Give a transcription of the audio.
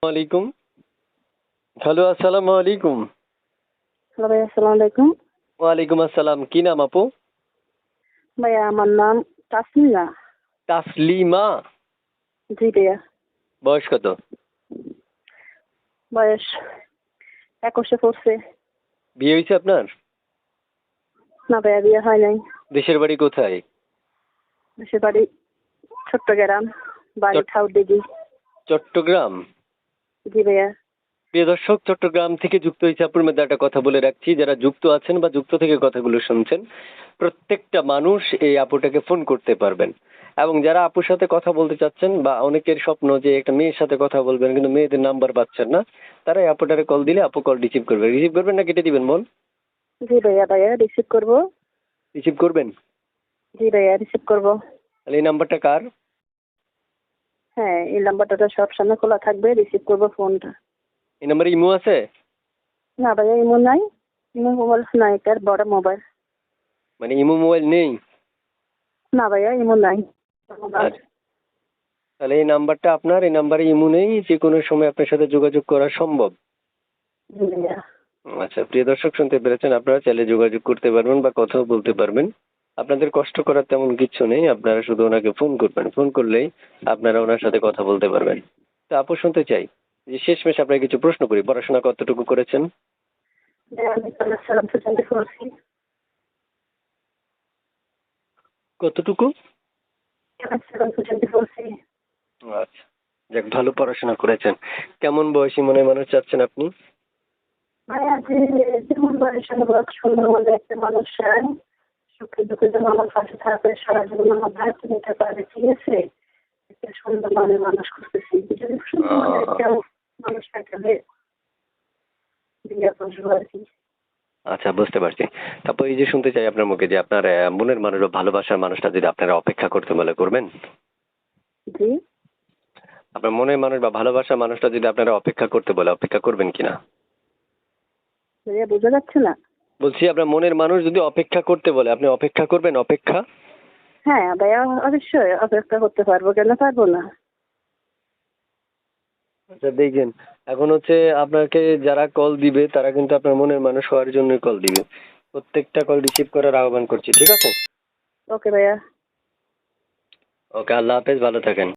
আলাইকুম। হ্যালো, আসসালামু আলাইকুম। হ্যালো ভাইয়া, আসসালামু আলাইকুম। ওয়ালাইকুম আসসালাম। কি নাম আপু? ভাইয়া আমার নাম তাসমিনা। তাসলিমা। জি ভাইয়া। বয়স কত? বয়স 21-এ পড়ছে। বিয়ে হইছে আপনার? না ভাইয়া, বিয়ে হয় নাই। দেশের বাড়ি কোথায়? দেশের বাড়ি চট্টগ্রাম, বাড়ি চট ঠাউদিঘি। চট্টগ্রাম? জি ভাইয়া। প্রিয় দর্শক, চট্টগ্রাম থেকে যুক্ত হয়েছে আপুর মধ্যে একটা কথা বলে রাখছি, যারা যুক্ত আছেন বা যুক্ত থেকে কথাগুলো শুনছেন, প্রত্যেকটা মানুষ এই আপুটাকে ফোন করতে পারবেন। এবং যারা আপুর সাথে কথা বলতে চাচ্ছেন বা অনেকের স্বপ্ন যে একটা মেয়ের সাথে কথা বলবেন কিন্তু মেয়েদের নাম্বার পাচ্ছেন না, তারা এই আপুটারে কল দিলে আপু কল রিসিভ করবে। রিসিভ করবেন না কেটে দিবেন বোন? জি ভাইয়া, ভাইয়া রিসিভ করব। রিসিভ করবেন? জি ভাইয়া, রিসিভ করব। তাহলে এই নাম্বারটা কার? হ্যাঁ, এই নাম্বারটা সব সময় খোলা থাকবে, রিসিভ করব ফোনটা। এই নাম্বারে ইমো আছে? না ভাইয়া, ইমো নাই। ইমো মোবাইল নাই, তার বড় মোবাইল। মানে ইমো মোবাইল নেই? না ভাইয়া, ইমো নাই। আচ্ছা, তাহলে এই নাম্বারটা আপনার, এই নাম্বারে ইমো নেই, যে কোনো সময় আপনার সাথে যোগাযোগ করা সম্ভব। জি ভাইয়া। আচ্ছা, প্রিয় দর্শক শুনতে পেরেছেন, আপনারা চাইলে যোগাযোগ করতে পারবেন বা কথাও বলতে পারবেন। আপনাদের কষ্ট করার তেমন কিছু নেই, আপনারা শুধু ওনাকে ফোন করবেন, ফোন করলেই আপনারা ওনার সাথে কথা বলতে পারবেন। তো আপু শুনতে চাই যে শেষমেশ আপনাকে কিছু প্রশ্ন করি, পড়াশোনা কতটুকু করেছেন? ভাইয়া, আমি ক্লাস 7 পর্যন্ত পড়ছি। কতটুকু? ক্লাস 7 পর্যন্ত পড়ছি। আচ্ছা, যাক, ভালো পড়াশোনা করেছেন। কেমন বয়সী মনে মানুষ চাচ্ছেন আপনি? ভাইয়া, যেমন বয়সের লোক সুন্দর মনে একটা মানুষ চায়, সুখে দুঃখে যেন আমার পাশে থাকবে, সারা জীবন আমার দায়িত্ব নিতে পারে, ঠিক আছে? একটা সুন্দর মনের মানুষ খুঁজতেছি। যদি সুন্দর মনের একটা মানুষ থাকলে বিয়ে করবো আর কি। আচ্ছা, বুঝতে পারছি। তারপর এই যে শুনতে চাই আপনার মুখে যে আপনার মনের মানুষ বা ভালোবাসার মানুষটা যদি আপনারা অপেক্ষা করতে বলে, করবেন? জি আপনার মনের মানুষ বা ভালোবাসার মানুষটা যদি আপনারা অপেক্ষা করতে বলে, অপেক্ষা করবেন কিনা? ভাইয়া, বোঝা যাচ্ছে না? বলছি, আপনার মনের মানুষ যদি অপেক্ষা করতে বলে, আপনি অপেক্ষা করবেন? অপেক্ষা? হ্যাঁ ভাইয়া, অবশ্যই অপেক্ষা করতে পারবো, কেন পারবো না? আচ্ছা, দেখেন, এখন হচ্ছে আপনাকে যারা কল দিবে তারা কিন্তু আপনার মনের মানুষ হওয়ার জন্যই কল দিবে। প্রত্যেকটা কল রিসিভ করার আহ্বান করছি, ঠিক আছে? ওকে ভাইয়া। ওকে, আল্লাহ হাফেজ, ভালো থাকেন।